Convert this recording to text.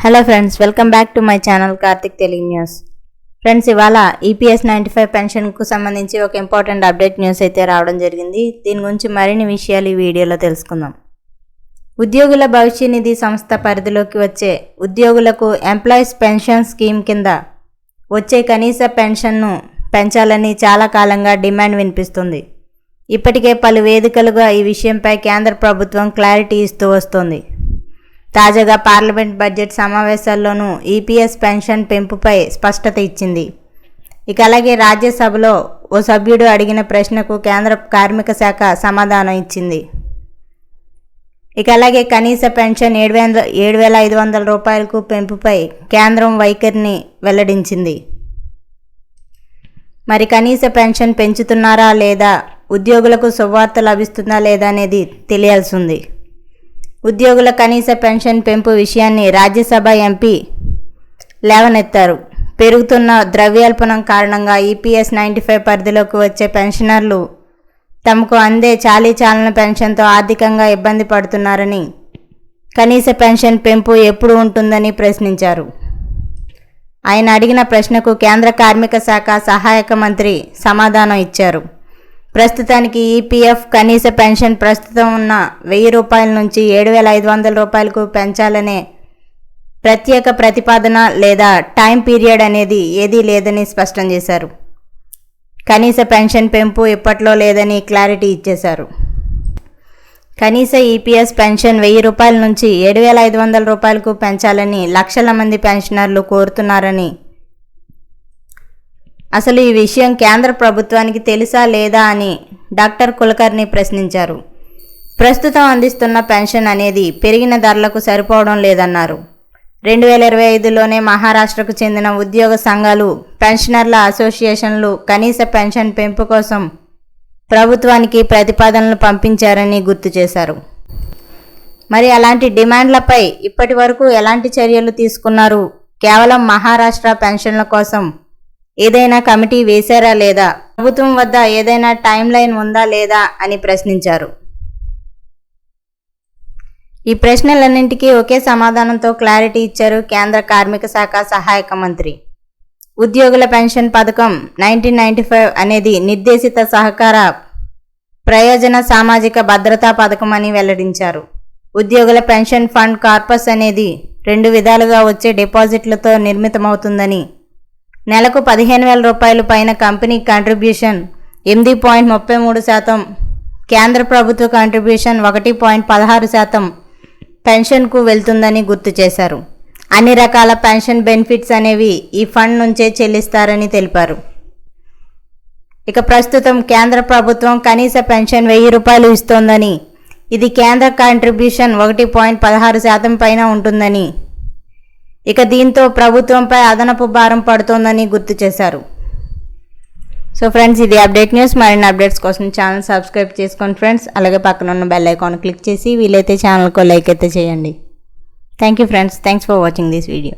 Hello friends, welcome back to my channel Karthik Telugu news. Friends, ఇవాళ EPS 95 పెన్షన్కు సంబంధించి ఒక important update news అయితే రావడం జరిగింది. దీని గురించి మరిన్ని విషయాలు ఈ వీడియోలో తెలుసుకుందాం. ఉద్యోగుల భవిష్య నిధి సంస్థ పరిధిలోకి వచ్చే ఉద్యోగులకు ఎంప్లాయీస్ పెన్షన్ స్కీమ్ కింద వచ్చే కనీస పెన్షన్ను పెంచాలని చాలా కాలంగా డిమాండ్ వినిపిస్తుంది. ఇప్పటికే పలు వేదికలుగా ఈ విషయంపై కేంద్ర ప్రభుత్వం క్లారిటీ ఇస్తూ వస్తోంది. తాజాగా పార్లమెంట్ బడ్జెట్ సమావేశాల్లోనూ ఈపీఎస్ పెన్షన్ పెంపుపై స్పష్టత ఇచ్చింది. ఇక అలాగే రాజ్యసభలో ఓ సభ్యుడు అడిగిన ప్రశ్నకు కేంద్ర కార్మిక శాఖ సమాధానం ఇచ్చింది. ఇక అలాగే కనీస పెన్షన్ 7,500 రూపాయలకు పెంపుపై కేంద్రం వైఖరిని వెల్లడించింది. మరి కనీస పెన్షన్ పెంచుతున్నారా లేదా, ఉద్యోగులకు శుభవార్త లభిస్తుందా లేదా అనేది తెలియాల్సి ఉంది. ఉద్యోగుల కనీస పెన్షన్ పెంపు విషయాన్ని రాజ్యసభ ఎంపీ లేవనెత్తారు. పెరుగుతున్న ద్రవ్యోల్బణం కారణంగా ఈపీఎస్ 95 పరిధిలోకి వచ్చే పెన్షనర్లు తమకు అందే చాలీచాలన పెన్షన్తో ఆర్థికంగా ఇబ్బంది పడుతున్నారని, కనీస పెన్షన్ పెంపు ఎప్పుడు ఉంటుందని ప్రశ్నించారు. ఆయన అడిగిన ప్రశ్నకు కేంద్ర కార్మిక శాఖ సహాయక మంత్రి సమాధానం ఇచ్చారు. ప్రస్తుతానికి ఈపీఎఫ్ కనీస పెన్షన్ ప్రస్తుతం ఉన్న 1,000 రూపాయల నుంచి 7,500 రూపాయలకు పెంచాలనే ప్రత్యేక ప్రతిపాదన లేదా టైం పీరియడ్ అనేది ఏదీ లేదని స్పష్టం చేశారు. కనీస పెన్షన్ పెంపు ఇప్పట్లో లేదని క్లారిటీ ఇచ్చేశారు. కనీస ఈపీఎస్ పెన్షన్ 1,000 రూపాయల నుంచి 7,500 రూపాయలకు పెంచాలని లక్షల మంది పెన్షనర్లు కోరుతున్నారని, అసలు ఈ విషయం కేంద్ర ప్రభుత్వానికి తెలుసా లేదా అని డాక్టర్ కులకర్ణి ప్రశ్నించారు. ప్రస్తుతం అందిస్తున్న పెన్షన్ అనేది పెరిగిన ధరలకు సరిపోవడం లేదన్నారు. 2025లోనే మహారాష్ట్రకు చెందిన ఉద్యోగ సంఘాలు, పెన్షనర్ల అసోసియేషన్లు కనీస పెన్షన్ పెంపు కోసం ప్రభుత్వానికి ప్రతిపాదనలు పంపించారని గుర్తు చేశారు. మరి అలాంటి డిమాండ్లపై ఇప్పటి వరకు ఎలాంటి చర్యలు తీసుకున్నారు? కేవలం మహారాష్ట్ర పెన్షన్ల కోసం ఏదైనా కమిటీ వేశారా లేదా, ప్రభుత్వం వద్ద ఏదైనా టైం లైన్ ఉందా లేదా అని ప్రశ్నించారు. ఈ ప్రశ్నలన్నింటికీ ఒకే సమాధానంతో క్లారిటీ ఇచ్చారు కేంద్ర కార్మిక శాఖ సహాయక మంత్రి. ఉద్యోగుల పెన్షన్ పథకం 1995 అనేది నిర్దేశిత సహకార ప్రయోజన సామాజిక భద్రతా పథకం అని వెల్లడించారు. ఉద్యోగుల పెన్షన్ ఫండ్ కార్పస్ అనేది 2 విధాలుగా వచ్చే డిపాజిట్లతో నిర్మితమవుతుందని, నెలకు 15,000 రూపాయలు పైన కంపెనీ కంట్రిబ్యూషన్ 8.33%, కేంద్ర ప్రభుత్వ కంట్రిబ్యూషన్ 1.16% పెన్షన్కు వెళ్తుందని గుర్తు చేశారు. అన్ని రకాల పెన్షన్ బెనిఫిట్స్ అనేవి ఈ ఫండ్ నుంచే చెల్లిస్తారని తెలిపారు. ఇక ప్రస్తుతం కేంద్ర ప్రభుత్వం కనీస పెన్షన్ 1,000 రూపాయలు ఇస్తోందని, ఇది కేంద్ర కంట్రిబ్యూషన్ 1.16% పైన ఉంటుందని, ఇక దీంతో ప్రభుత్వంపై అదనపు భారం పడుతోందని గుర్తు చేశారు. సో ఫ్రెండ్స్, ఇది అప్డేట్ న్యూస్. మరిన్ని అప్డేట్స్ కోసం ఛానల్ సబ్స్క్రైబ్ చేసుకోండి ఫ్రెండ్స్. అలాగే పక్కన ఉన్న బెల్ ఐకాన్ క్లిక్ చేసి వీలైతే ఛానల్కు లైక్ అయితే చేయండి. Thank you friends. Thanks for watching this video.